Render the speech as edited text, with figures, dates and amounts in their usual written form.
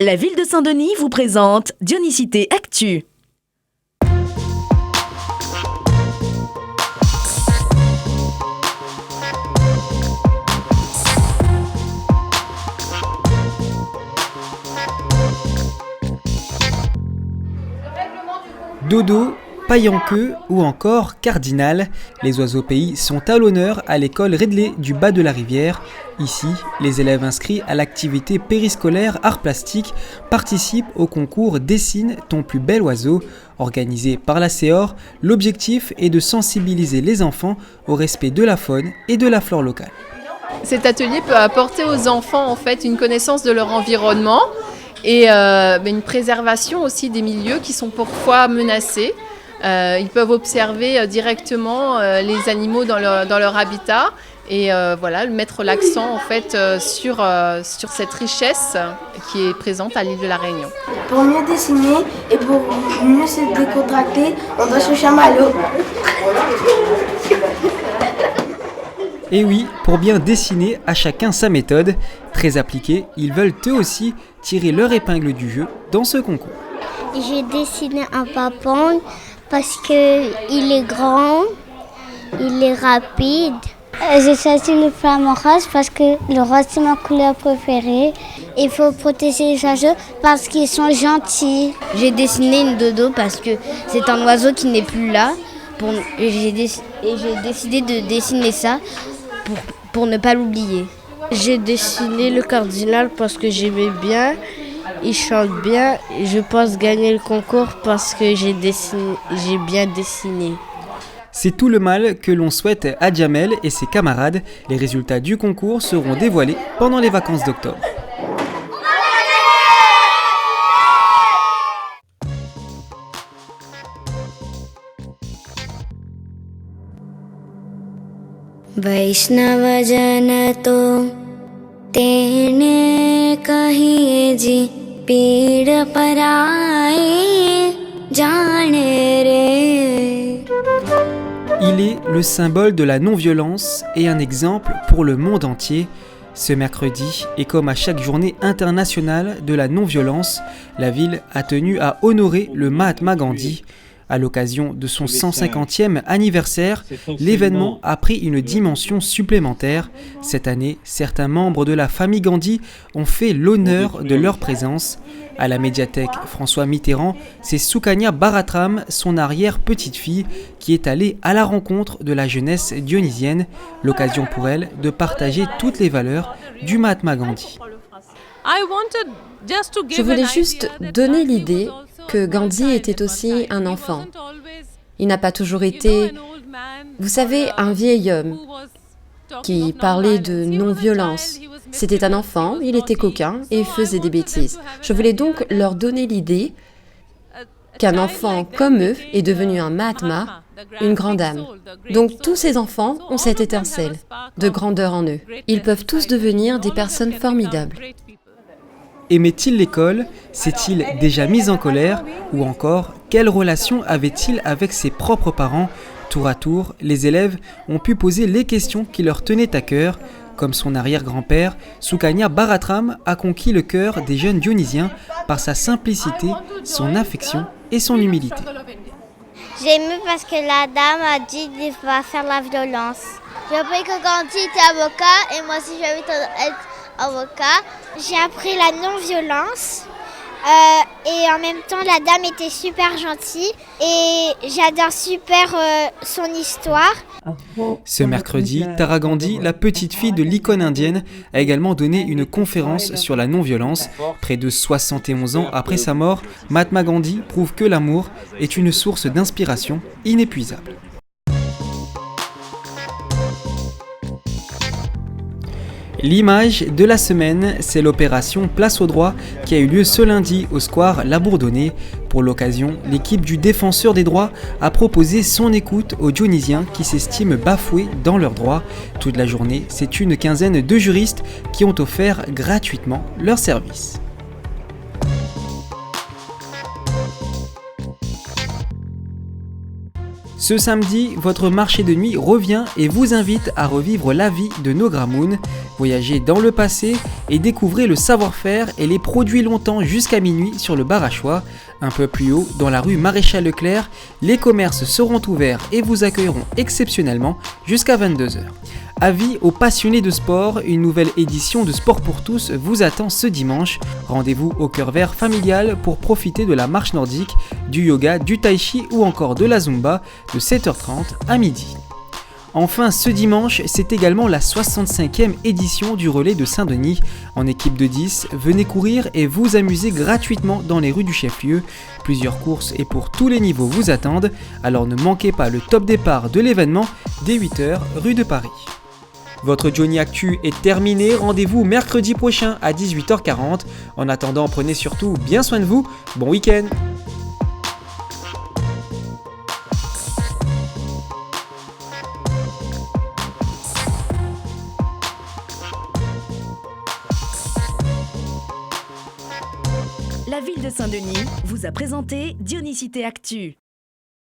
La ville de Saint-Denis vous présente Dionysité Actu. Dodo, paillanqueux ou encore cardinal, les oiseaux pays sont à l'honneur à l'école Ridley du bas de la rivière. Ici, les élèves inscrits à l'activité périscolaire arts plastiques participent au concours Dessine ton plus bel oiseau. Organisé par la CEOR, l'objectif est de sensibiliser les enfants au respect de la faune et de la flore locale. Cet atelier peut apporter aux enfants une connaissance de leur environnement et une préservation aussi des milieux qui sont parfois menacés. Ils peuvent observer directement les animaux dans leur habitat et mettre l'accent sur cette richesse qui est présente à l'île de la Réunion. Pour mieux dessiner et pour mieux se décontracter, on doit se chamallow. Et oui, pour bien dessiner, à chacun sa méthode. Très appliqués, ils veulent eux aussi tirer leur épingle du jeu dans ce concours. J'ai dessiné un papon parce qu'il est grand, il est rapide. J'ai choisi le flamant rose parce que le rose c'est ma couleur préférée. Il faut protéger les oiseaux parce qu'ils sont gentils. J'ai dessiné une dodo parce que c'est un oiseau qui n'est plus là. Et j'ai décidé de dessiner ça pour ne pas l'oublier. J'ai dessiné le cardinal parce que j'aimais bien, il chante bien et je pense gagner le concours parce que j'ai bien dessiné. C'est tout le mal que l'on souhaite à Jamel et ses camarades. Les résultats du concours seront dévoilés pendant les vacances d'octobre. वैष्णव जन तो तेने कहिए जी पीड़ पराए जाने रे. Il est le symbole de la non-violence et un exemple pour le monde entier. Ce mercredi, et comme à chaque journée internationale de la non-violence, la ville a tenu à honorer le Mahatma Gandhi. À l'occasion de son 150e anniversaire, l'événement a pris une dimension supplémentaire. Cette année, certains membres de la famille Gandhi ont fait l'honneur de leur présence. À la médiathèque François Mitterrand, c'est Sukanya Baratram, son arrière-petite-fille, qui est allée à la rencontre de la jeunesse dionysienne. L'occasion pour elle de partager toutes les valeurs du Mahatma Gandhi. Je voulais juste donner l'idée que Gandhi était aussi un enfant. Il n'a pas toujours été, vous savez, un vieil homme qui parlait de non-violence. C'était un enfant, il était coquin et faisait des bêtises. Je voulais donc leur donner l'idée qu'un enfant comme eux est devenu un Mahatma, une grande âme. Donc tous ces enfants ont cette étincelle de grandeur en eux. Ils peuvent tous devenir des personnes formidables. Aimait-il l'école? S'est-il déjà mis en colère? Ou encore, quelle relation avait-il avec ses propres parents? Tour à tour, les élèves ont pu poser les questions qui leur tenaient à cœur. Comme son arrière-grand-père, Sukanya Baratram a conquis le cœur des jeunes dionysiens par sa simplicité, son affection et son humilité. J'ai aimé parce que la dame a dit de ne pas faire la violence. J'ai appris que Gandhi était avocat et moi aussi j'ai envie d'être avocat. J'ai appris la non-violence et en même temps la dame était super gentille et j'adore super son histoire. Ce mercredi, Tara Gandhi, la petite fille de l'icône indienne, a également donné une conférence sur la non-violence. Près de 71 ans après sa mort, Mahatma Gandhi prouve que l'amour est une source d'inspiration inépuisable. L'image de la semaine, c'est l'opération Place au droit qui a eu lieu ce lundi au square La Bourdonnais. Pour l'occasion, l'équipe du défenseur des droits a proposé son écoute aux Dionysiens qui s'estiment bafoués dans leurs droits. Toute la journée, c'est une quinzaine de juristes qui ont offert gratuitement leurs services. Ce samedi, votre marché de nuit revient et vous invite à revivre la vie de Nogramoun, voyager dans le passé et découvrir le savoir-faire et les produits longtemps jusqu'à minuit sur le bar à choix. Un peu plus haut, dans la rue Maréchal Leclerc, les commerces seront ouverts et vous accueilleront exceptionnellement jusqu'à 22h. Avis aux passionnés de sport, une nouvelle édition de Sport pour tous vous attend ce dimanche. Rendez-vous au Cœur Vert familial pour profiter de la marche nordique, du yoga, du tai chi ou encore de la zumba de 7h30 à midi. Enfin, ce dimanche, c'est également la 65e édition du relais de Saint-Denis. En équipe de 10, venez courir et vous amuser gratuitement dans les rues du chef-lieu. Plusieurs courses et pour tous les niveaux vous attendent, alors ne manquez pas le top départ de l'événement dès 8h rue de Paris. Votre Johnny Actu est terminé, rendez-vous mercredi prochain à 18h40. En attendant, prenez surtout bien soin de vous, bon week-end. La ville de Saint-Denis vous a présenté Dionysité Actu.